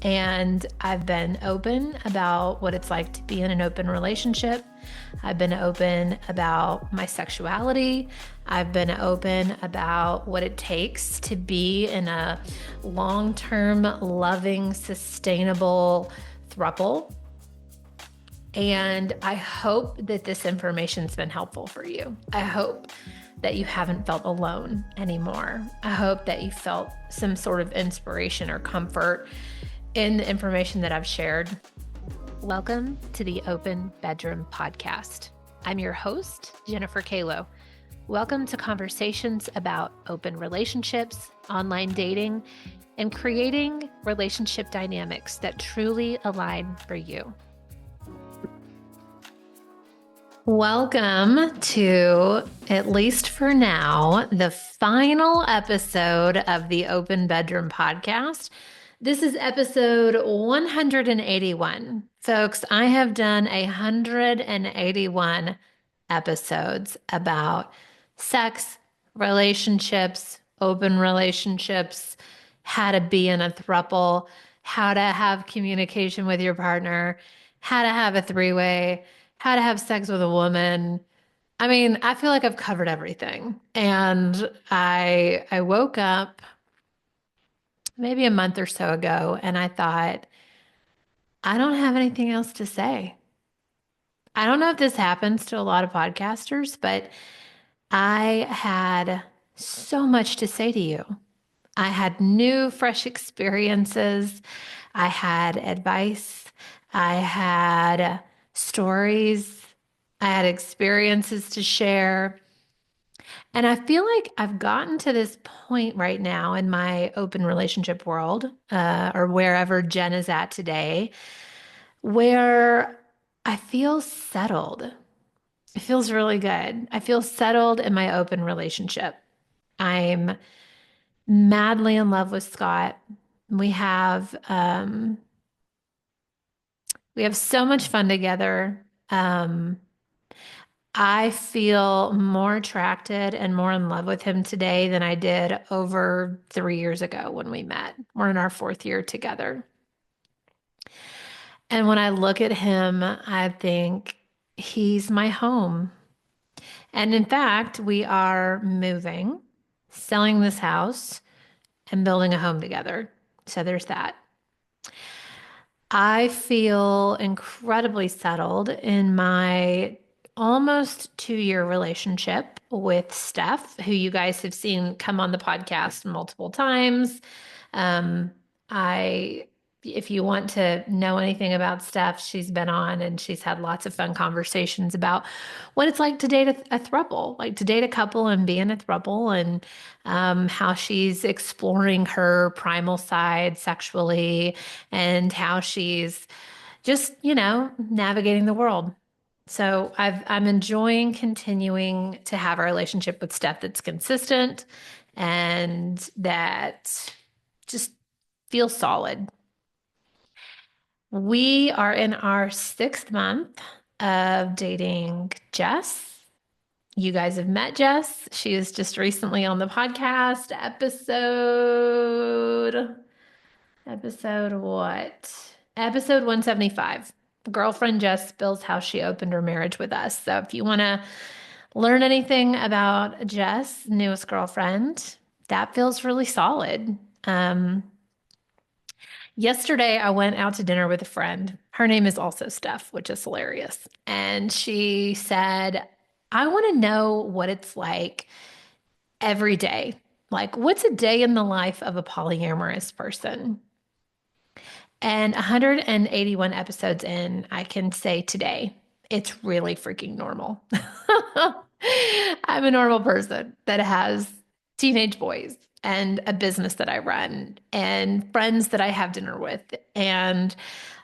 And I've been open about what it's like to be in an open relationship. I've been open about my sexuality. I've been open about what it takes to be in a long-term, loving, sustainable throuple. And I hope that this information's been helpful for you. I hope that you haven't felt alone anymore. I hope that you felt some sort of inspiration or comfort in the information that I've shared. Welcome to the Open Bedroom Podcast. I'm your host, Jennifer Kalo. Welcome to conversations about open relationships, online dating, and creating relationship dynamics that truly align for you. Welcome to, at least for now, the final episode of the Open Bedroom Podcast. This is episode 181. Folks, I have done 181 episodes about sex, relationships, open relationships, how to be in a throuple, how to have communication with your partner, how to have a three-way, how to have sex with a woman. I mean, I feel like I've covered everything. And I woke up maybe a month or so ago, and I thought, I don't have anything else to say. I don't know if this happens to a lot of podcasters, but I had so much to say to you. I had new, fresh experiences. I had advice. I had stories. I had experiences to share. And I feel like I've gotten to this point right now in my open relationship world, or wherever Jen is at today, where I feel settled. It feels really good. I feel settled in my open relationship. I'm madly in love with Scott. We have so much fun together. I feel more attracted and more in love with him today than I did over 3 years ago when we met. We're in our 4th year together. And when I look at him, I think he's my home. And in fact, we are moving, selling this house, and building a home together. So there's that. I feel incredibly settled in my almost 2-year relationship with Steph, who you guys have seen come on the podcast multiple times. I, if you want to know anything about Steph, she's been on and she's had lots of fun conversations about what it's like to date a throuple, like to date a couple and be in a throuple, and how she's exploring her primal side sexually and how she's just, navigating the world. So I'm enjoying continuing to have a relationship with Steph that's consistent and that just feels solid. We are in our 6th month of dating Jess. You guys have met Jess. She is just recently on the podcast. Episode what? Episode 175. Girlfriend Jess spills how she opened her marriage with us. So if you want to learn anything about Jess, newest girlfriend, that feels really solid. Yesterday, I went out to dinner with a friend. Her name is also Steph, which is hilarious. And she said, I want to know what it's like every day. Like, what's a day in the life of a polyamorous person? And 181 episodes in, I can say today, it's really freaking normal. I'm a normal person that has teenage boys and a business that I run and friends that I have dinner with and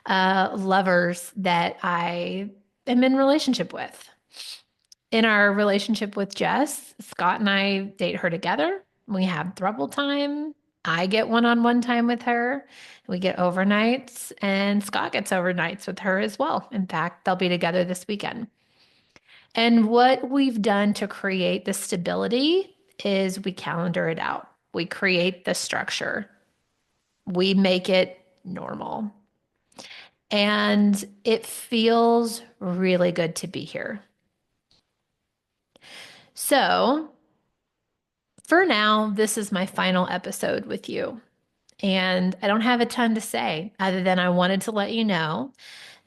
lovers that I am in relationship with. In our relationship with Jess, Scott and I date her together. We have throuple time. I get one-on-one time with her. We get overnights, and Scott gets overnights with her as well. In fact, they'll be together this weekend. And what we've done to create the stability is we calendar it out. We create the structure. We make it normal. And it feels really good to be here. So, for now, this is my final episode with you. And I don't have a ton to say other than I wanted to let you know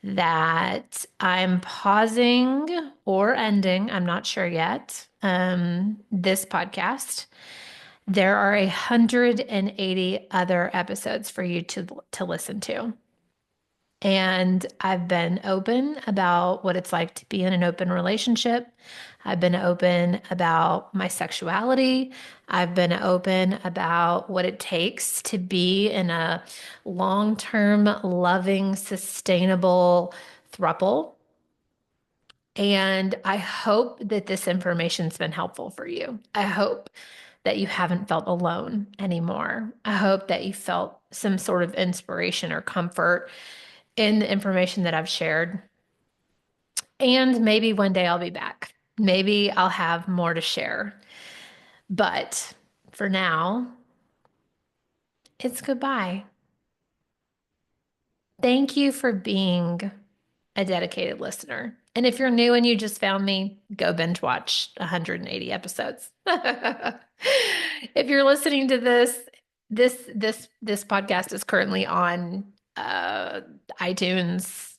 that I'm pausing or ending, I'm not sure yet, this podcast. There are 180 other episodes for you to listen to. And I've been open about what it's like to be in an open relationship. I've been open about my sexuality. I've been open about what it takes to be in a long-term, loving, sustainable throuple. And I hope that this information's been helpful for you. I hope that you haven't felt alone anymore. I hope that you felt some sort of inspiration or comfort in the information that I've shared. And maybe one day I'll be back. Maybe I'll have more to share. But for now, it's goodbye. Thank you for being a dedicated listener. And if you're new and you just found me, go binge watch 180 episodes. If you're listening to this podcast is currently on iTunes.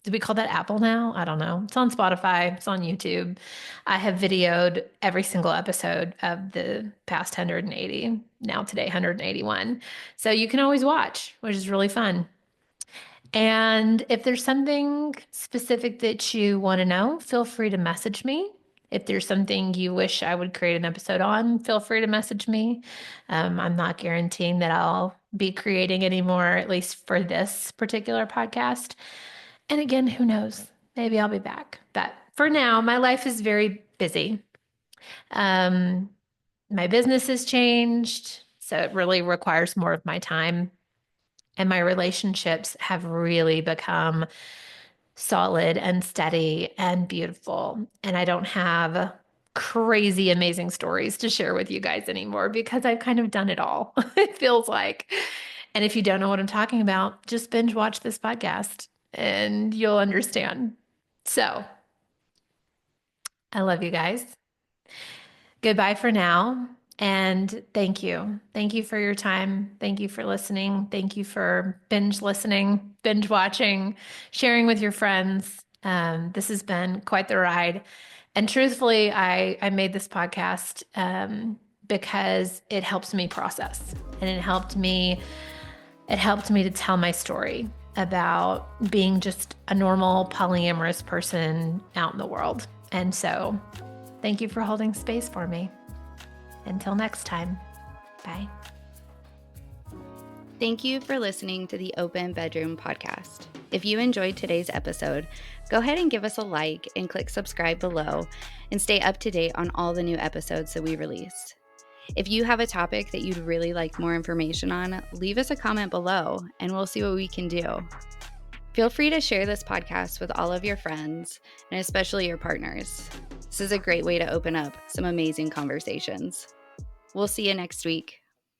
Do we call that Apple now? I don't know. It's on Spotify. It's on YouTube. I have videoed every single episode of the past 180. Now today, 181. So you can always watch, which is really fun. And if there's something specific that you want to know, feel free to message me. If there's something you wish I would create an episode on, feel free to message me. I'm not guaranteeing that I'll be creating anymore, at least for this particular podcast. And again, who knows? Maybe I'll be back. But for now, my life is very busy. My business has changed, so it really requires more of my time. And my relationships have really become solid and steady and beautiful. And I don't have crazy, amazing stories to share with you guys anymore because I've kind of done it all, it feels like. And if you don't know what I'm talking about, just binge watch this podcast and you'll understand. So I love you guys. Goodbye for now. And thank you. Thank you for your time. Thank you for listening. Thank you for binge listening, binge watching, sharing with your friends. This has been quite the ride. And truthfully, I made this podcast because it helps me process and it helped me to tell my story about being just a normal polyamorous person out in the world. And so thank you for holding space for me. Until next time, bye. Thank you for listening to the Open Bedroom Podcast. If you enjoyed today's episode, go ahead and give us a like and click subscribe below and stay up to date on all the new episodes that we release. If you have a topic that you'd really like more information on, leave us a comment below and we'll see what we can do. Feel free to share this podcast with all of your friends and especially your partners. This is a great way to open up some amazing conversations. We'll see you next week.